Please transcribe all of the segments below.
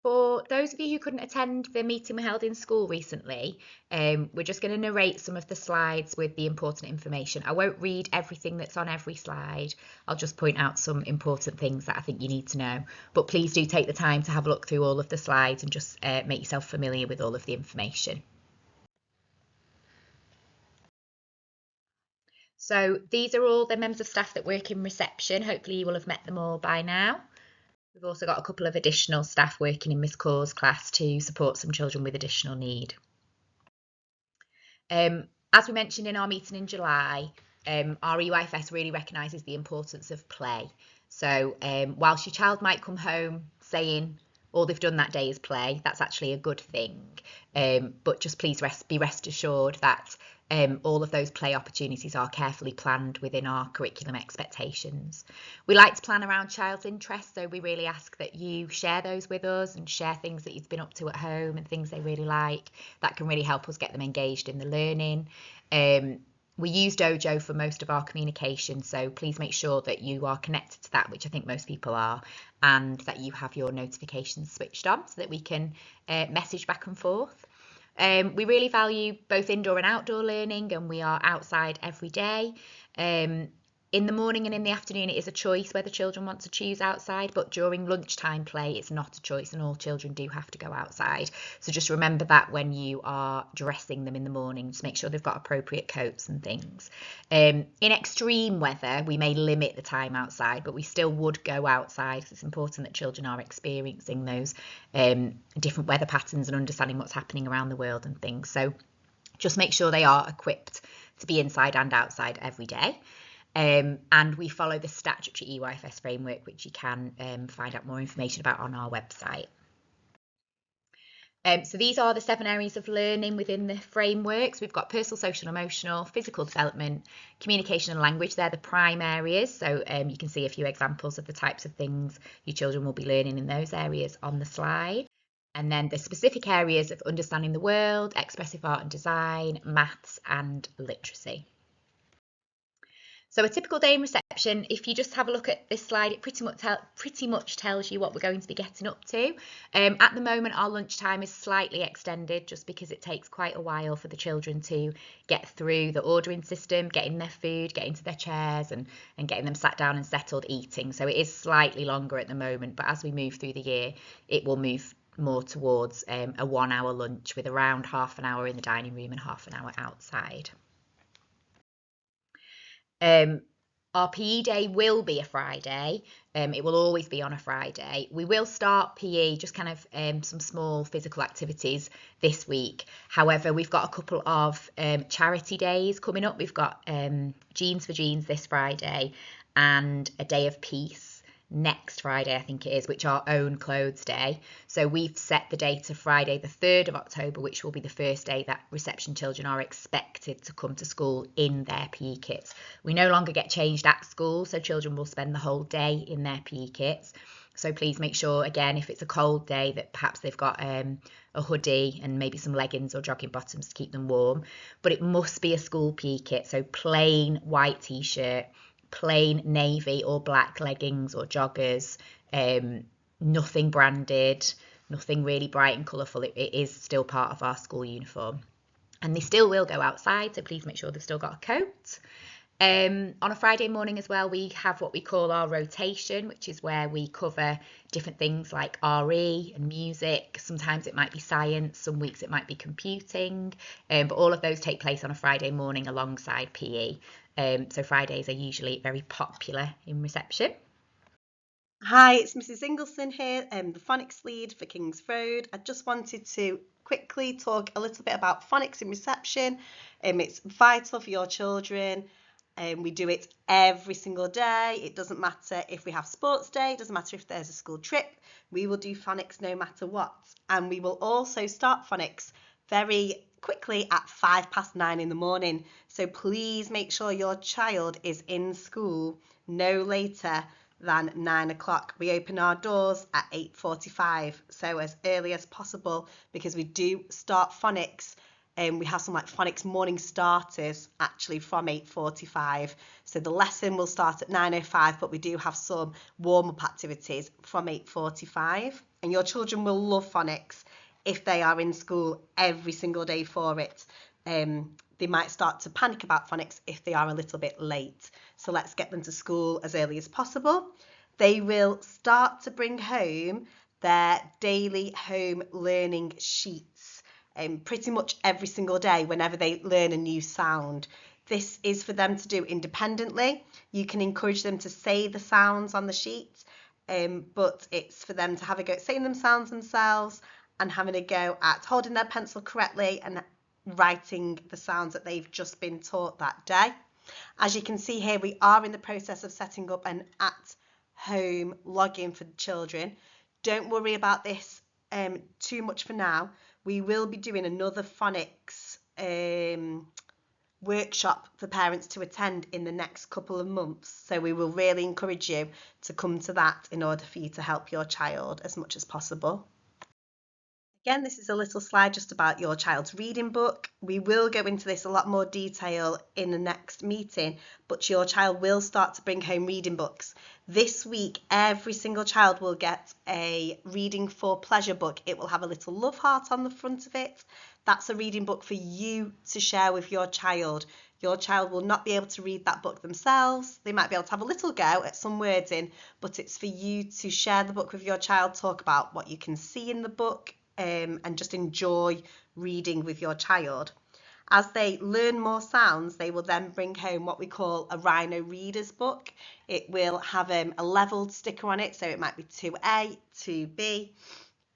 For those of you who couldn't attend the meeting we held in school recently, we're just going to narrate some of the slides with the important information. I won't read everything that's on every slide. I'll just point out some important things that I think you need to know. But please do take the time to have a look through all of the slides and just make yourself familiar with all of the information. So these are all the members of staff that work in reception. Hopefully you will have met them all by now. We've also got a couple of additional staff working in Miss Corr's class to support some children with additional need. As we mentioned in our meeting in July, our EYFS really recognises the importance of play. So whilst your child might come home saying all they've done that day is play, that's actually a good thing. But just please be rest assured that all of those play opportunities are carefully planned within our curriculum expectations. We like to plan around child's interests, so we really ask that you share those with us and share things that you've been up to at home and things they really like. That can really help us get them engaged in the learning. We use Dojo for most of our communication, so please make sure that you are connected to that, which I think most people are, and that you have your notifications switched on so that we can message back and forth. We really value both indoor and outdoor learning, and we are outside every day. In the morning and in the afternoon, it is a choice whether children want to choose outside, but during lunchtime play, it's not a choice, and all children do have to go outside. So just remember that when you are dressing them in the morning, to make sure they've got appropriate coats and things. In extreme weather, we may limit the time outside, but we still would go outside because it's important that children are experiencing those different weather patterns and understanding what's happening around the world and things. So just make sure they are equipped to be inside and outside every day. And we follow the statutory EYFS framework, which you can find out more information about on our website. So these are the 7 areas of learning within the frameworks. We've got personal, social, emotional, physical development, communication and language. They're the prime areas. So you can see a few examples of the types of things your children will be learning in those areas on the slide. And then the specific areas of understanding the world, expressive art and design, maths and literacy. So a typical day in reception, if you just have a look at this slide, it pretty much tells you what we're going to be getting up to. At the moment, our lunchtime is slightly extended just because it takes quite a while for the children to get through the ordering system, getting their food, getting to their chairs and getting them sat down and settled eating. So it is slightly longer at the moment, but as we move through the year, it will move more towards a 1 hour lunch with around half an hour in the dining room and half an hour outside. Our PE day will be a Friday. It will always be on a Friday. We will start PE, just kind of some small physical activities this week. However, we've got a couple of charity days coming up. We've got Jeans for Jeans this Friday and a Day of Peace next Friday, I think it is, which are Own Clothes Day. So we've set the date of Friday the 3rd of October, which will be the first day that reception children are expected to come to school in their PE kits. We no longer get changed at school, so children will spend the whole day in their PE kits. So please make sure, again, if it's a cold day, that perhaps they've got a hoodie and maybe some leggings or jogging bottoms to keep them warm. But it must be a school PE kit, so plain white t-shirt, plain navy or black leggings or joggers, nothing branded, nothing really bright and colourful. It is still part of our school uniform. And they still will go outside, so please make sure they've still got a coat. On a Friday morning as well, we have what we call our rotation, which is where we cover different things like RE and music. Sometimes it might be science, some weeks it might be computing, but all of those take place on a Friday morning alongside PE. So Fridays are usually very popular in reception. Hi, it's Mrs. Ingleson here, the phonics lead for Kings Road. I just wanted to quickly talk a little bit about phonics in reception. It's vital for your children. We do it every single day. It doesn't matter if we have sports day, it doesn't matter if there's a school trip. We will do phonics no matter what. And we will also start phonics very quickly at 9:05 in the morning. So please make sure your child is in school no later than 9 o'clock. We open our doors at 8:45, so as early as possible, because we do start phonics. We have some like phonics morning starters actually from 8:45. So the lesson will start at 9:05, but we do have some warm-up activities from 8:45. And your children will love phonics if they are in school every single day for it. They might start to panic about phonics if they are a little bit late. So let's get them to school as early as possible. They will start to bring home their daily home learning sheets pretty much every single day whenever they learn a new sound. This is for them to do independently. You can encourage them to say the sounds on the sheet, but it's for them to have a go at saying them sounds themselves and having a go at holding their pencil correctly and writing the sounds that they've just been taught that day. As you can see here, we are in the process of setting up an at-home login for the children. Don't worry about this too much for now. We will be doing another phonics workshop for parents to attend in the next couple of months. So we will really encourage you to come to that in order for you to help your child as much as possible. Again, this is a little slide just about your child's reading book. We will go into this a lot more detail in the next meeting, but your child will start to bring home reading books. This week, every single child will get a Reading for Pleasure book. It will have a little love heart on the front of it. That's a reading book for you to share with your child. Your child will not be able to read that book themselves. They might be able to have a little go at some words in, but it's for you to share the book with your child, talk about what you can see in the book, and just enjoy reading with your child. As they learn more sounds, they will then bring home what we call a Rhino Reader's book. It will have a levelled sticker on it, so it might be 2A, 2B.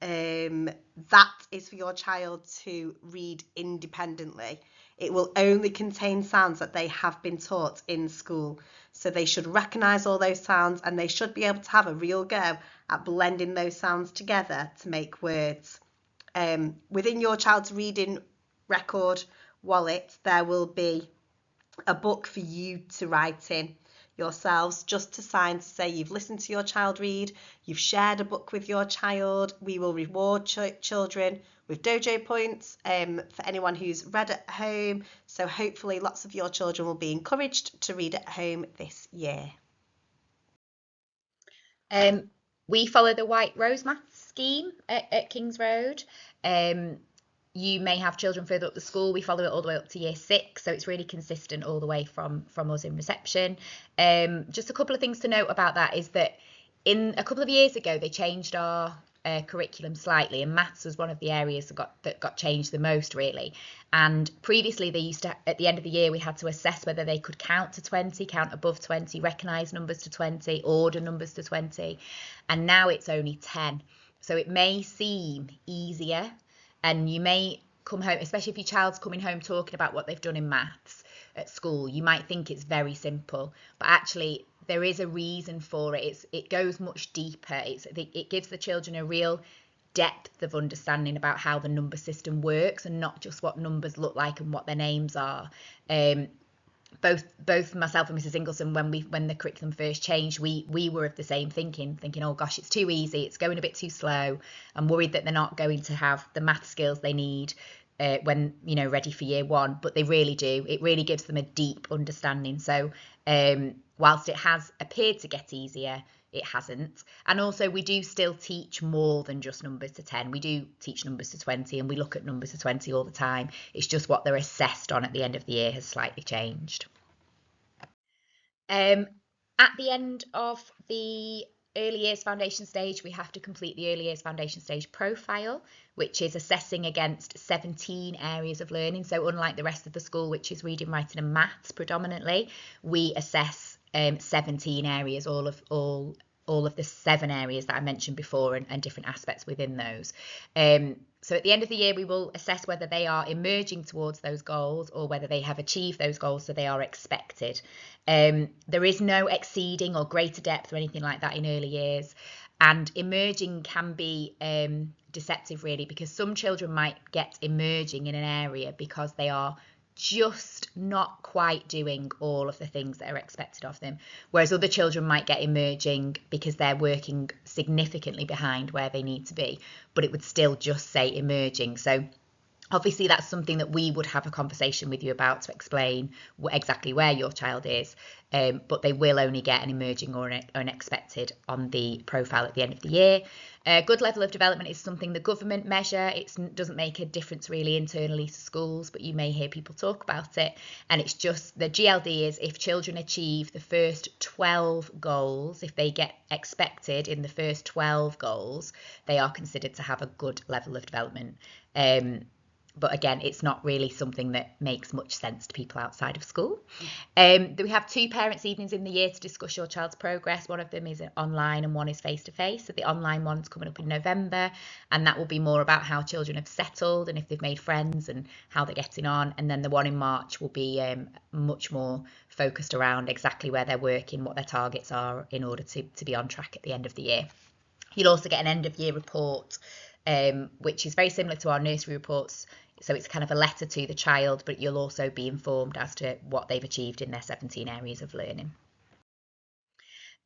That is for your child to read independently. It will only contain sounds that they have been taught in school. So they should recognise all those sounds and they should be able to have a real go at blending those sounds together to make words. Within your child's reading record wallet, there will be a book for you to write in yourselves, just to sign to say you've listened to your child read, you've shared a book with your child. We will reward children with dojo points for anyone who's read at home. So hopefully lots of your children will be encouraged to read at home this year. We follow the White Rose Maths scheme at Kings Road. You may have children further up the school. We follow it all the way up to year 6, so it's really consistent all the way from us in reception. Just a couple of things to note about that is that in a couple of years ago they changed our curriculum slightly, and maths was one of the areas that got changed the most, really. And previously they used to, at the end of the year, we had to assess whether they could count to 20, count above 20, recognise numbers to 20, order numbers to 20, and now it's only 10. So it may seem easier, and you may come home, especially if your child's coming home talking about what they've done in maths at school, you might think it's very simple, but actually there is a reason for it. It goes much deeper. It gives the children a real depth of understanding about how the number system works, and not just what numbers look like and what their names are. Both myself and Mrs. Ingleson, when the curriculum first changed, we were of the same thinking, oh gosh, it's too easy, it's going a bit too slow. I'm worried that they're not going to have the math skills they need when ready for year 1, but they really do. It really gives them a deep understanding. So whilst it has appeared to get easier, it hasn't. And also we do still teach more than just numbers to 10. We do teach numbers to 20, and we look at numbers to 20 all the time. It's just what they're assessed on at the end of the year has slightly changed. At the end of the early years foundation stage, we have to complete the early years foundation stage profile, which is assessing against 17 areas of learning. So unlike the rest of the school, which is reading, writing and maths predominantly, we assess 17 areas, all of the 7 areas that I mentioned before, and different aspects within those. So at the end of the year, we will assess whether they are emerging towards those goals or whether they have achieved those goals, so they are expected. There is no exceeding or greater depth or anything like that in early years. And emerging can be deceptive, really, because some children might get emerging in an area because they are just not quite doing all of the things that are expected of them, whereas other children might get emerging because they're working significantly behind where they need to be, but it would still just say emerging. So Obviously, that's something that we would have a conversation with you about to explain exactly where your child is, but they will only get an emerging or an expected on the profile at the end of the year. A good level of development is something the government measure. It doesn't make a difference really internally to schools, but you may hear people talk about it. And it's just the GLD is if children achieve the first 12 goals, if they get expected in the first 12 goals, they are considered to have a good level of development. But again, it's not really something that makes much sense to people outside of school. We have 2 parents' evenings in the year to discuss your child's progress. One of them is online and one is face-to-face. So the online one's coming up in November, and that will be more about how children have settled and if they've made friends and how they're getting on. And then the one in March will be much more focused around exactly where they're working, what their targets are in order to be on track at the end of the year. You'll also get an end-of-year report, which is very similar to our nursery reports. So it's kind of a letter to the child, but you'll also be informed as to what they've achieved in their 17 areas of learning.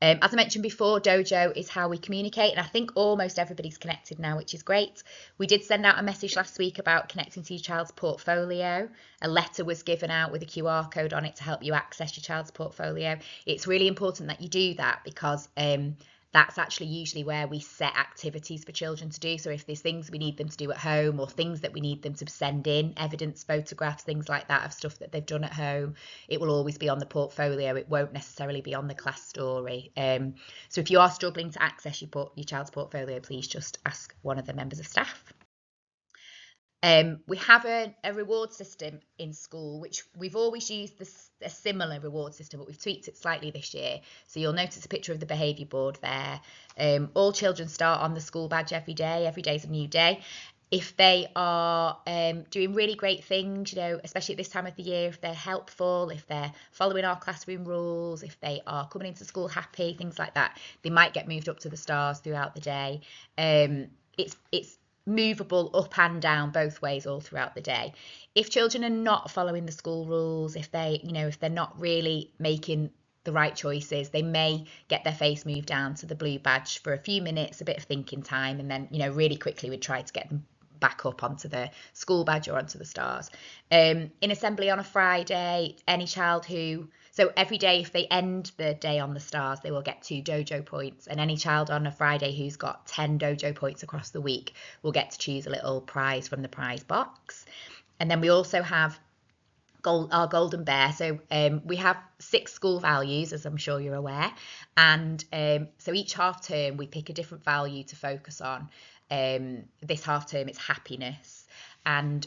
As I mentioned before, Dojo is how we communicate, and I think almost everybody's connected now, which is great. We did send out a message last week about connecting to your child's portfolio. A letter was given out with a QR code on it to help you access your child's portfolio. It's really important that you do that because that's actually usually where we set activities for children to do. So if there's things we need them to do at home or things that we need them to send in, evidence, photographs, things like that of stuff that they've done at home, it will always be on the portfolio. It won't necessarily be on the class story. So if you are struggling to access your child's portfolio, please just ask one of the members of staff. We have a reward system in school, which we've always used a similar reward system, but we've tweaked it slightly this year. So you'll notice a picture of the behaviour board there. All children start on the school badge every day. Every day is a new day. If they are doing really great things, especially at this time of the year, if they're helpful, if they're following our classroom rules, if they are coming into school happy, things like that, they might get moved up to the stars throughout the day. It's movable up and down both ways all throughout the day. If children are not following the school rules, if they're not really making the right choices, they may get their face moved down to the blue badge for a few minutes, a bit of thinking time, and then really quickly we'd try to get them back up onto the school badge or onto the stars. In assembly on a Friday, any child so every day, if they end the day on the stars, they will get 2 dojo points. And any child on a Friday who's got 10 dojo points across the week will get to choose a little prize from the prize box. And then we also have our golden bear. So we have 6 school values, as I'm sure you're aware. And so each half term, we pick a different value to focus on. This half term, it's happiness. And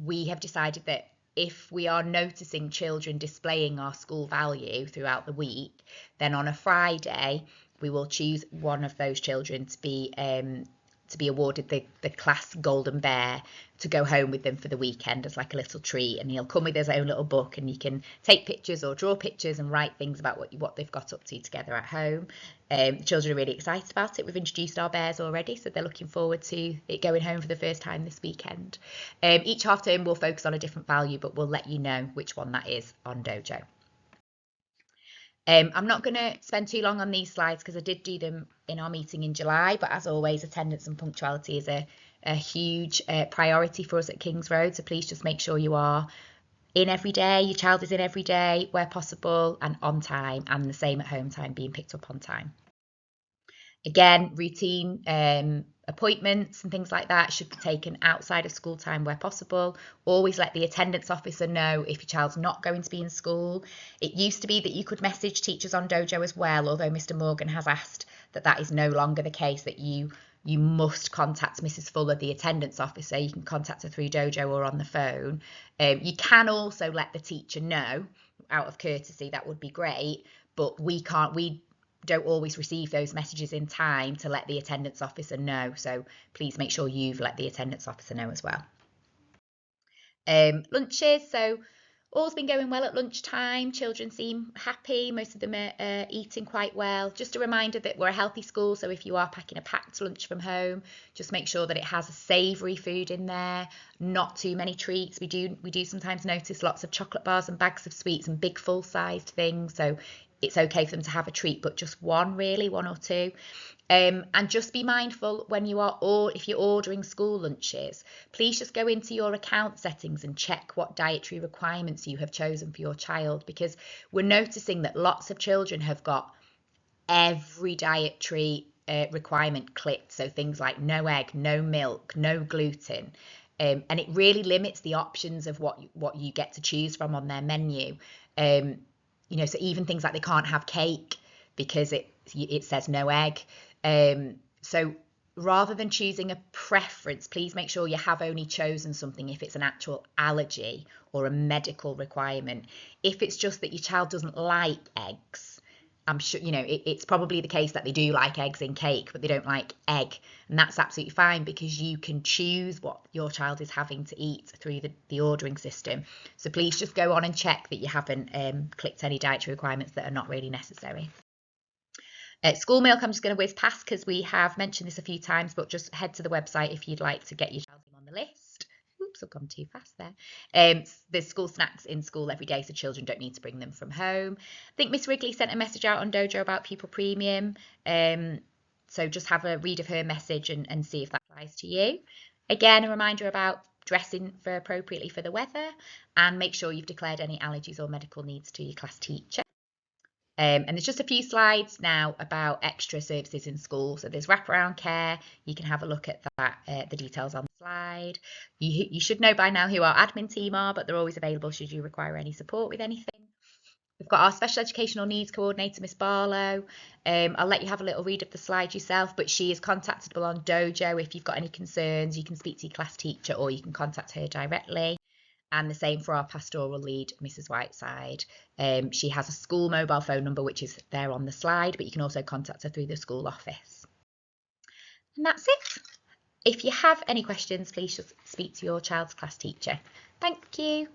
we have decided that if we are noticing children displaying our school value throughout the week, then on a Friday, we will choose one of those children to be awarded the class golden bear to go home with them for the weekend as like a little treat. And he'll come with his own little book, and you can take pictures or draw pictures and write things about what they've got up to together at home. Children are really excited about it. We've introduced our bears already, so they're looking forward to it going home for the first time this weekend. Each half term will focus on a different value, but we'll let you know which one that is on Dojo. I'm not going to spend too long on these slides because I did do them in our meeting in July, but as always, attendance and punctuality is a huge priority for us at Kings Road, so please just make sure you are in every day, your child is in every day where possible and on time, and the same at home time, being picked up on time. Again, routine appointments and things like that should be taken outside of school time where possible. Always let the attendance officer know if your child's not going to be in school. It used to be that you could message teachers on Dojo as well, although Mr. Morgan has asked that is no longer the case, that you must contact Mrs. Fuller, the attendance officer. You can contact her through Dojo or on the phone. You can also let the teacher know out of courtesy. That would be great, but we don't always receive those messages in time to let the attendance officer know. So please make sure you've let the attendance officer know as well. Lunches. So all's been going well at lunchtime. Children seem happy. Most of them are eating quite well. Just a reminder that we're a healthy school. So if you are packing a packed lunch from home, just make sure that it has a savoury food in there, not too many treats. We do sometimes notice lots of chocolate bars and bags of sweets and big full-sized things. So it's okay for them to have a treat, but just one really, one or two. And just be mindful when you are, or if you're ordering school lunches, please just go into your account settings and check what dietary requirements you have chosen for your child, because we're noticing that lots of children have got every dietary requirement clicked. So things like no egg, no milk, no gluten. And it really limits the options of what you get to choose from on their menu. So even things like they can't have cake because it says no egg. So rather than choosing a preference, please make sure you have only chosen something if it's an actual allergy or a medical requirement. If it's just that your child doesn't like eggs, I'm sure, it's probably the case that they do like eggs in cake, but they don't like egg. And that's absolutely fine, because you can choose what your child is having to eat through the ordering system. So please just go on and check that you haven't clicked any dietary requirements that are not really necessary. School milk, I'm just going to whiz past because we have mentioned this a few times, but just head to the website if you'd like to get your child on the list. Oops, I've gone too fast there. There's school snacks in school every day, so children don't need to bring them from home. I think Miss Wrigley sent a message out on Dojo about Pupil Premium. So just have a read of her message and see if that applies to you. Again, a reminder about dressing appropriately for the weather, and make sure you've declared any allergies or medical needs to your class teacher. And there's just a few slides now about extra services in school. So there's wraparound care. You can have a look at that, the details on the slide. You should know by now who our admin team are, but they're always available should you require any support with anything. We've got our special educational needs coordinator, Miss Barlow. I'll let you have a little read of the slide yourself, but she is contactable on Dojo. If you've got any concerns, you can speak to your class teacher or you can contact her directly. And the same for our pastoral lead, Mrs. Whiteside. She has a school mobile phone number, which is there on the slide, but you can also contact her through the school office. And that's it. If you have any questions, please just speak to your child's class teacher. Thank you.